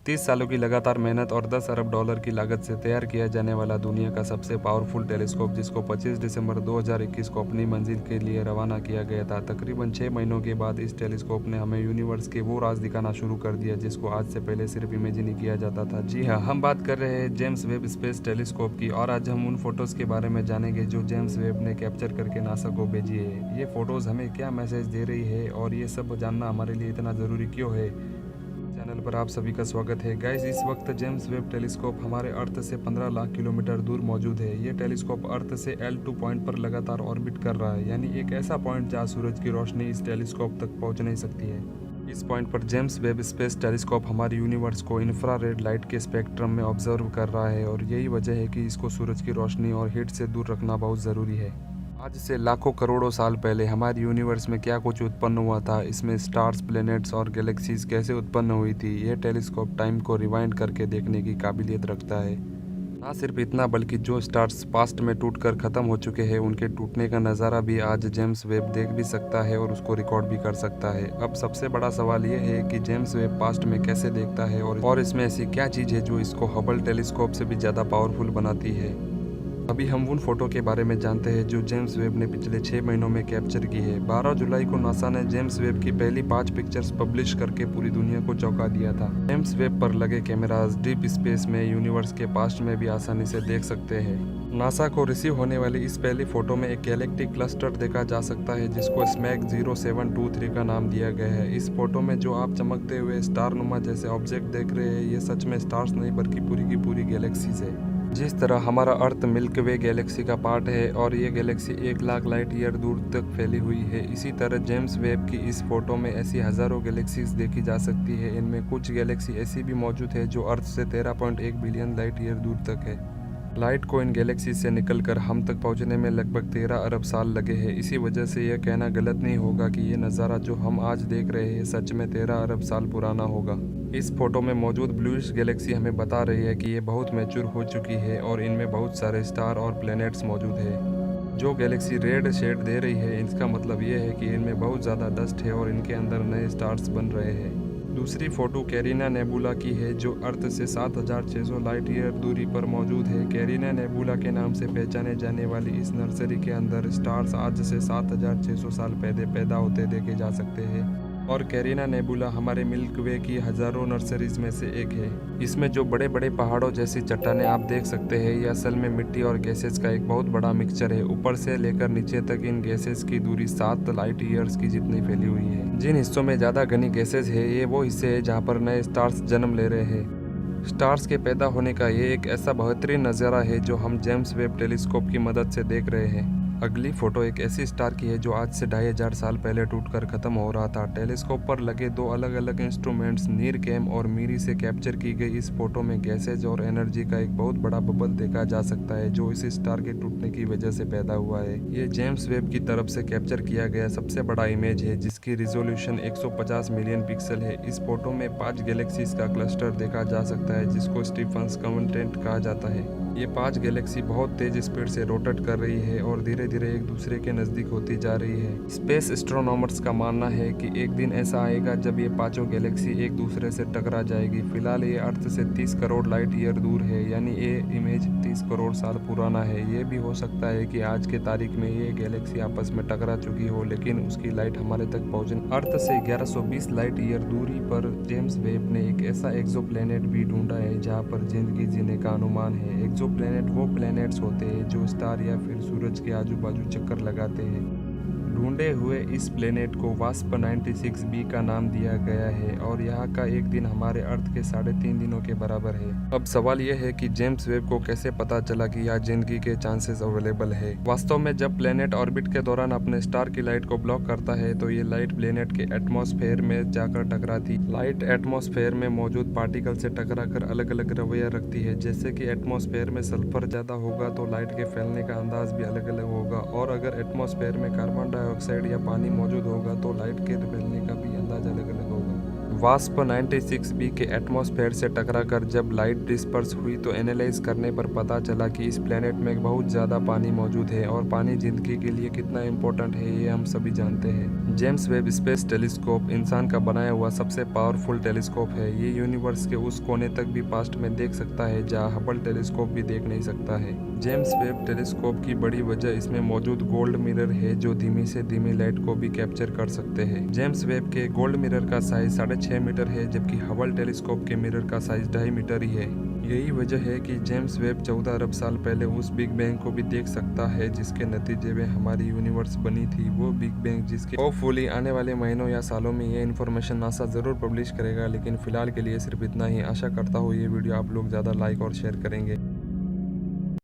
30 सालों की लगातार मेहनत और 10 अरब डॉलर की लागत से तैयार किया जाने वाला दुनिया का सबसे पावरफुल टेलीस्कोप, जिसको 25 दिसंबर 2021 को अपनी मंजिल के लिए रवाना किया गया था। तकरीबन 6 महीनों के बाद इस टेलीस्कोप ने हमें यूनिवर्स के वो राज दिखाना शुरू कर दिया जिसको आज से पहले सिर्फ इमेजिन ही किया जाता था। जी हाँ, हम बात कर रहे हैं जेम्स वेब स्पेस टेलीस्कोप की, और आज हम उन फोटोज के बारे में जानेंगे जो जेम्स वेब ने कैप्चर करके नासा को भेजी है। ये फोटोज हमें क्या मैसेज दे रही है और ये सब जानना हमारे लिए इतना ज़रूरी क्यों है। चैनल पर आप सभी का स्वागत है। गाइस, इस वक्त जेम्स वेब टेलीस्कोप हमारे अर्थ से 15 लाख किलोमीटर दूर मौजूद है। ये टेलीस्कोप अर्थ से L2 पॉइंट पर लगातार ऑर्बिट कर रहा है, यानी एक ऐसा पॉइंट जहाँ सूरज की रोशनी इस टेलीस्कोप तक पहुंच नहीं सकती है। इस पॉइंट पर जेम्स वेब स्पेस टेलीस्कोप हमारी यूनिवर्स को इंफ्रारेड लाइट के स्पेक्ट्रम में ऑब्जर्व कर रहा है, और यही वजह है कि इसको सूरज की रोशनी और हीट से दूर रखना बहुत ज़रूरी है। आज से लाखों करोड़ों साल पहले हमारी यूनिवर्स में क्या कुछ उत्पन्न हुआ था, इसमें स्टार्स, प्लैनेट्स और गैलेक्सीज कैसे उत्पन्न हुई थी, यह टेलीस्कोप टाइम को रिवाइंड करके देखने की काबिलियत रखता है। ना सिर्फ इतना, बल्कि जो स्टार्स पास्ट में टूटकर ख़त्म हो चुके हैं उनके टूटने का नज़ारा भी आज जेम्स वेब देख भी सकता है और उसको रिकॉर्ड भी कर सकता है। अब सबसे बड़ा सवाल यह है कि जेम्स वेब पास्ट में कैसे देखता है, और इसमें ऐसी क्या चीज़ है जो इसको हबल टेलीस्कोप से भी ज़्यादा पावरफुल बनाती है। अभी हम उन फोटो के बारे में जानते हैं जो जेम्स वेब ने पिछले 6 महीनों में कैप्चर की है। 12 जुलाई को नासा ने जेम्स वेब की पहली 5 पिक्चर्स पब्लिश करके पूरी दुनिया को चौंका दिया था। जेम्स वेब पर लगे कैमरास डीप स्पेस में यूनिवर्स के पास्ट में भी आसानी से देख सकते हैं। नासा को रिसीव होने वाली इस पहली फोटो में एक गैलेक्टिक क्लस्टर देखा जा सकता है जिसको स्मैक 0723 का नाम दिया गया है। इस फोटो में जो आप चमकते हुए स्टार नुमा जैसे ऑब्जेक्ट देख रहे हैं, ये सच में स्टार्स नहीं बल्कि पूरी की पूरी गैलेक्सीज है। जिस तरह हमारा अर्थ मिल्की वे गैलेक्सी का पार्ट है और ये गैलेक्सी 1 लाख लाइट ईयर दूर तक फैली हुई है, इसी तरह जेम्स वेब की इस फोटो में ऐसी हज़ारों गैलेक्सीज देखी जा सकती है। इनमें कुछ गैलेक्सी ऐसी भी मौजूद है जो अर्थ से 13.1 बिलियन लाइट ईयर दूर तक है। लाइट को इन गैलेक्सी से निकलकर हम तक पहुंचने में लगभग 13 अरब साल लगे हैं। इसी वजह से यह कहना गलत नहीं होगा कि ये नज़ारा जो हम आज देख रहे हैं सच में 13 अरब साल पुराना होगा। इस फोटो में मौजूद ब्लूइश गैलेक्सी हमें बता रही है कि ये बहुत मैच्योर हो चुकी है और इनमें बहुत सारे स्टार और प्लैनेट्स मौजूद है। जो गैलेक्सी रेड शेड दे रही है, इसका मतलब ये है कि इनमें बहुत ज़्यादा डस्ट है और इनके अंदर नए स्टार्स बन रहे हैं। दूसरी फोटो कैरिना नेबुला की है जो अर्थ से 7600 लाइट ईयर दूरी पर मौजूद है। कैरिना नेबुला के नाम से पहचाने जाने वाली इस नर्सरी के अंदर स्टार्स आज से 7600 साल पहले पैदा होते देखे जा सकते हैं, और कैरिना नेबुला हमारे मिल्की वे की हज़ारों नर्सरीज में से एक है। इसमें जो बड़े बड़े पहाड़ों जैसी चट्टानें आप देख सकते हैं, ये असल में मिट्टी और गैसेस का एक बहुत बड़ा मिक्सचर है। ऊपर से लेकर नीचे तक इन गैसेस की दूरी 7 लाइट ईयर्स की जितनी फैली हुई है। जिन हिस्सों में ज़्यादा घनी गैसेस है, ये वो हिस्से हैं जहाँ पर नए स्टार्स जन्म ले रहे हैं। स्टार्स के पैदा होने का ये एक ऐसा बेहतरीन नज़ारा है जो हम जेम्स वेब टेलीस्कोप की मदद से देख रहे हैं। अगली फोटो एक ऐसी स्टार की है जो आज से 2500 साल पहले टूटकर खत्म हो रहा था। टेलीस्कोप पर लगे 2 अलग अलग इंस्ट्रूमेंट्स नीरकैम और मीरी से कैप्चर की गई इस फोटो में गैसेज और एनर्जी का एक बहुत बड़ा बबल देखा जा सकता है जो इस स्टार के टूटने की वजह से पैदा हुआ है। ये जेम्स वेब की तरफ से कैप्चर किया गया सबसे बड़ा इमेज है जिसकी रिजोल्यूशन 150 मिलियन पिक्सल है। इस फोटो में 5 गैलेक्सीज का क्लस्टर देखा जा सकता है जिसको स्टीफन्स क्वाड्रेंट कहा जाता है। ये 5 गैलेक्सी बहुत तेज स्पीड से रोटेट कर रही है और धीरे धीरे एक दूसरे के नज़दीक होती जा रही है। स्पेस एस्ट्रोनॉमर्स का मानना है कि एक दिन ऐसा आएगा जब ये पांचों गैलेक्सी एक दूसरे से टकरा जाएगी। फिलहाल ये अर्थ से 30 करोड़ लाइट ईयर दूर है, यानी ये इमेज 30 करोड़ साल पुराना है। ये भी हो सकता है कि आज के तारीख में ये गैलेक्सी आपस में टकरा चुकी हो, लेकिन उसकी लाइट हमारे तक पहुँचने अर्थ से 1120 लाइट ईयर दूरी पर जेम्स वेब ने एक ऐसा एक्सोप्लैनेट भी ढूंढा है जहाँ पर जिंदगी जीने का अनुमान है। प्लैनेट वो प्लैनेट्स होते हैं जो स्टार या फिर सूरज के आजू बाजू चक्कर लगाते हैं। ढूंढे हुए इस प्लेनेट को वास्प 96b का नाम दिया गया है और यहाँ का एक दिन हमारे अर्थ के 3.5 दिनों के बराबर है। अब सवाल यह है कि जेम्स वेब को कैसे पता चला कि यहाँ जिंदगी के चांसेस अवेलेबल है। वास्तव में जब प्लेनेट ऑर्बिट के दौरान अपने स्टार की लाइट को ब्लॉक करता है तो ये लाइट प्लेनेट के एटमॉस्फेयर में जाकर टकराती। लाइट एटमॉस्फेयर में मौजूद पार्टिकल से टकरा कर अलग अलग रवैया रखती है। जैसे कि एटमॉस्फेयर में सल्फर ज़्यादा होगा तो लाइट के फैलने का अंदाज भी अलग अलग होगा, और अगर एटमॉस्फेयर में कार्बन डाइऑक्साइड या पानी मौजूद होगा तो लाइट के फैलने का भी अंदाज अलग अलग होगा। वास्प 96b के एटमॉस्फेयर से टकराकर जब लाइट डिस्पर्स हुई तो एनालाइज करने पर पता चला कि इस प्लेनेट में बहुत ज़्यादा पानी मौजूद है और पानी जिंदगी के लिए कितना इम्पोर्टेंट है ये हम सभी जानते हैं। जेम्स वेब स्पेस टेलीस्कोप इंसान का बनाया हुआ सबसे पावरफुल टेलीस्कोप है। ये यूनिवर्स के उस कोने तक भी पास्ट में देख सकता है जहाँ हबल टेलीस्कोप भी देख नहीं सकता है। जेम्स वेब टेलीस्कोप की बड़ी वजह इसमें मौजूद गोल्ड मिरर है जो धीमी से धीमी लाइट को भी कैप्चर कर सकते हैं। जेम्स वेब के गोल्ड मिरर का साइज 6.5 मीटर है जबकि हबल टेलीस्कोप के मिरर का साइज 2.5 मीटर ही है। यही वजह है कि जेम्स वेब 14 अरब साल पहले उस बिग बैंग को भी देख सकता है जिसके नतीजे में हमारी यूनिवर्स बनी थी। वो बिग बैंग जिसके होपफुली आने वाले महीनों या सालों में ये इन्फॉर्मेशन नासा ज़रूर पब्लिश करेगा, लेकिन फिलहाल के लिए सिर्फ इतना ही। आशा करता हूँ ये वीडियो आप लोग ज़्यादा लाइक और शेयर करेंगे।